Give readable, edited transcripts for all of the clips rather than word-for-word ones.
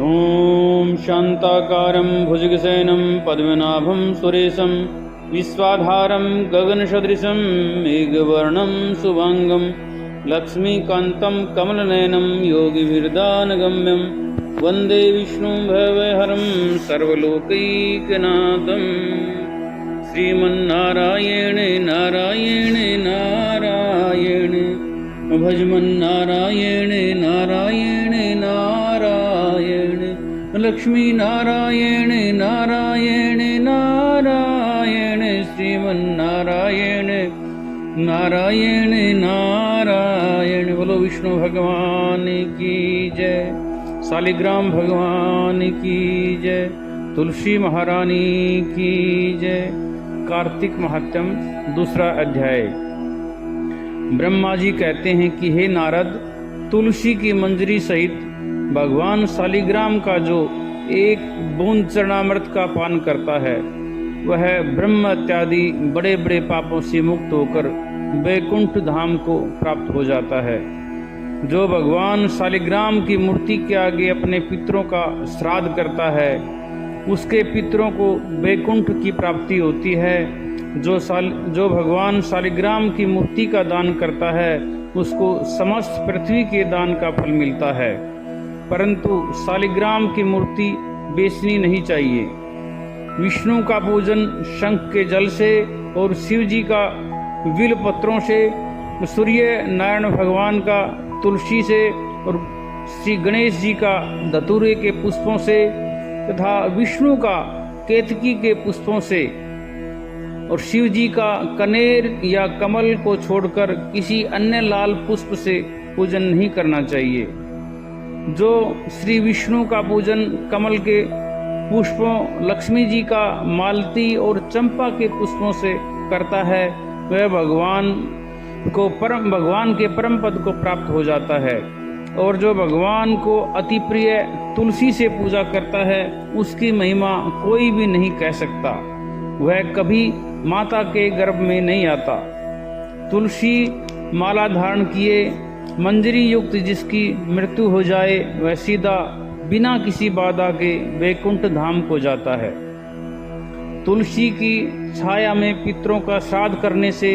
ॐ शान्ताकारं भुजगशयनं पद्मनाभं सुरेशं विश्वाधारं गगनसदृशं मेघवर्णं शुभांगं लक्ष्मीकान्तं कमलनयनं योगिभिर्दानगम्यं वन्दे विष्णुं भवहरं सर्वलोकैकनाथं। श्रीमन्नारायण नारायण नारायण भजमन्नारायण नारायण नारायण लक्ष्मी नारायण नारायण नारायण श्रीमन्नारायण नारायण नारायण। बोलो विष्णु भगवान की जय, शालिग्राम भगवान की जय, तुलसी महारानी की जय। कार्तिक महात्म दूसरा अध्याय। ब्रह्मा जी कहते हैं कि हे नारद, तुलसी की मंजरी सहित भगवान शालिग्राम का जो एक बूंद चरणामृत का पान करता है वह ब्रह्म इत्यादि बड़े बड़े पापों से मुक्त होकर वैकुंठ धाम को प्राप्त हो जाता है। जो भगवान शालिग्राम की मूर्ति के आगे अपने पितरों का श्राद्ध करता है उसके पितरों को वैकुंठ की प्राप्ति होती है। जो भगवान शालिग्राम की मूर्ति का दान करता है उसको समस्त पृथ्वी के दान का फल मिलता है। परंतु शालिग्राम की मूर्ति बेचनी नहीं चाहिए। विष्णु का पूजन शंख के जल से और शिव जी का विल पत्रों से, सूर्य नारायण भगवान का तुलसी से और श्री गणेश जी का धतूरे के पुष्पों से तथा विष्णु का केतकी के पुष्पों से और शिव जी का कनेर या कमल को छोड़कर किसी अन्य लाल पुष्प से पूजन नहीं करना चाहिए। जो श्री विष्णु का पूजन कमल के पुष्पों, लक्ष्मी जी का मालती और चंपा के पुष्पों से करता है वह भगवान के परम पद को प्राप्त हो जाता है। और जो भगवान को अति प्रिय तुलसी से पूजा करता है उसकी महिमा कोई भी नहीं कह सकता। वह कभी माता के गर्भ में नहीं आता। तुलसी माला धारण किए मंजरी युक्त जिसकी मृत्यु हो जाए वह सीधा बिना किसी बाधा के वैकुंठ धाम को जाता है। तुलसी की छाया में पितरों का श्राद्ध करने से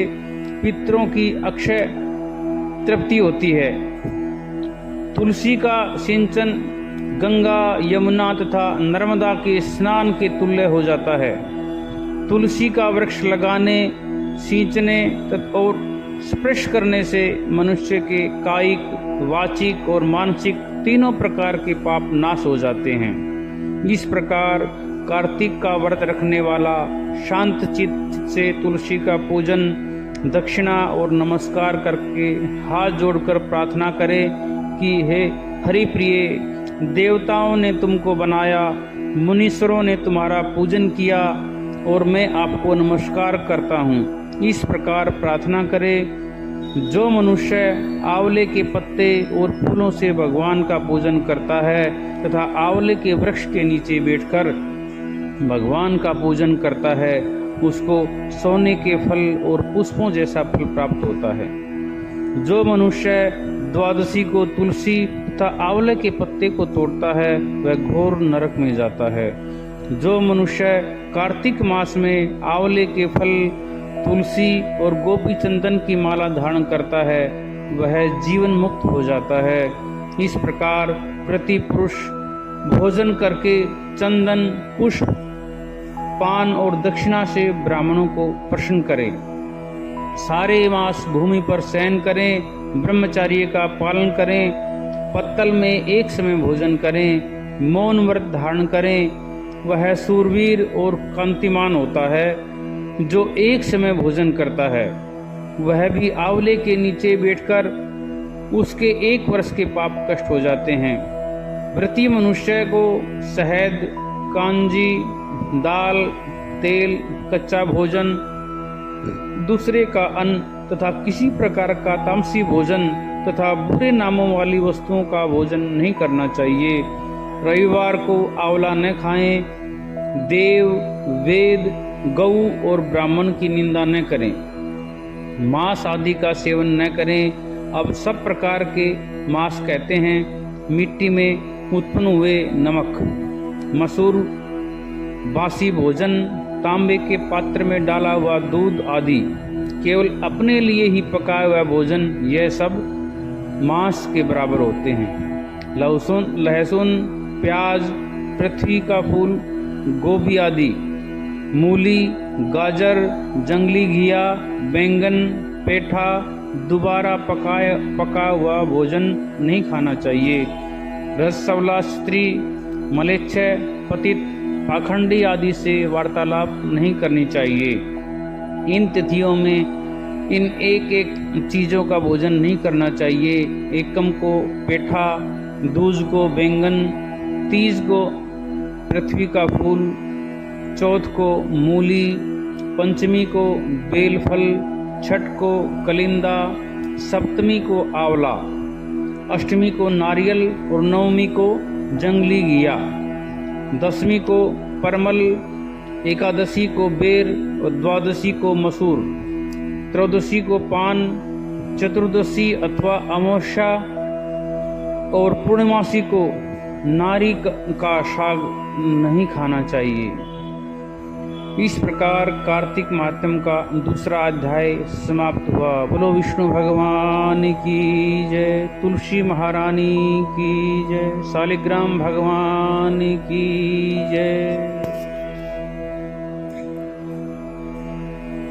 पितरों की अक्षय तृप्ति होती है। तुलसी का सिंचन गंगा, यमुना तथा नर्मदा के स्नान के तुल्य हो जाता है। तुलसी का वृक्ष लगाने, सींचने और स्पर्श करने से मनुष्य के कायिक, वाचिक और मानसिक तीनों प्रकार के पाप नाश हो जाते हैं। इस प्रकार कार्तिक का व्रत रखने वाला शांत चित्त से तुलसी का पूजन, दक्षिणा और नमस्कार करके हाथ जोड़कर प्रार्थना करे कि हे हरि प्रिय, देवताओं ने तुमको बनाया, मुनीश्वरों ने तुम्हारा पूजन किया और मैं आपको नमस्कार करता हूँ। इस प्रकार प्रार्थना करे। जो मनुष्य आंवले के पत्ते और फूलों से भगवान का पूजन करता है तथा आंवले के वृक्ष के नीचे बैठकर भगवान का पूजन करता है उसको सोने के फल और पुष्पों जैसा फल प्राप्त होता है। जो मनुष्य द्वादशी को तुलसी तथा आंवले के पत्ते को तोड़ता है वह घोर नरक में जाता है। जो मनुष्य कार्तिक मास में आंवले के फल, तुलसी और गोपी चंदन की माला धारण करता है वह जीवन मुक्त हो जाता है। इस प्रकार प्रति पुरुष भोजन करके चंदन, पुष्प, पान और दक्षिणा से ब्राह्मणों को प्रसन्न करे। सारे मास भूमि पर शयन करें, ब्रह्मचर्य का पालन करें, पत्तल में एक समय भोजन करें, मौन व्रत धारण करें। वह सूरवीर और कांतिमान होता है जो एक समय भोजन करता है। वह भी आंवले के नीचे बैठकर उसके 1 वर्ष के पाप कष्ट हो जाते हैं। व्रती मनुष्य को शहद, कांजी, दाल, तेल, कच्चा भोजन, दूसरे का अन्न तथा किसी प्रकार का तामसी भोजन तथा बुरे नामों वाली वस्तुओं का भोजन नहीं करना चाहिए। रविवार को आंवला न खाएं। देव, वेद, गऊ और ब्राह्मण की निंदा न करें। मांस आदि का सेवन न करें। अब सब प्रकार के मांस कहते हैं। मिट्टी में उत्पन्न हुए नमक, मसूर, बासी भोजन, तांबे के पात्र में डाला हुआ दूध आदि, केवल अपने लिए ही पकाया हुआ भोजन, यह सब मांस के बराबर होते हैं। लहसुन, प्याज, पृथ्वी का फूल, गोभी आदि, मूली, गाजर, जंगली घिया, बैंगन, पेठा, दोबारा पका हुआ भोजन नहीं खाना चाहिए। रसवला, स्त्री, मलेच्छ, पतित, पाखंडी आदि से वार्तालाप नहीं करनी चाहिए। इन तिथियों में इन एक एक चीज़ों का भोजन नहीं करना चाहिए। एकम को पेठा, दूज को बैंगन, तीज को पृथ्वी का फूल, चौथ को मूली, पंचमी को बेलफल, छठ को कलिंदा, सप्तमी को आंवला, अष्टमी को नारियल और नवमी को जंगली घिया, दसवीं को परमल, एकादशी को बेर और द्वादशी को मसूर, त्रयोदशी को पान, चतुर्दशी अथवा अमावस्या और पूर्णमासी को नारी का शाग नहीं खाना चाहिए। इस प्रकार कार्तिक माहत्म्य का दूसरा अध्याय समाप्त हुआ। बोलो विष्णु भगवान की जय, तुलसी महारानी की जय, शालिग्राम भगवान की जय।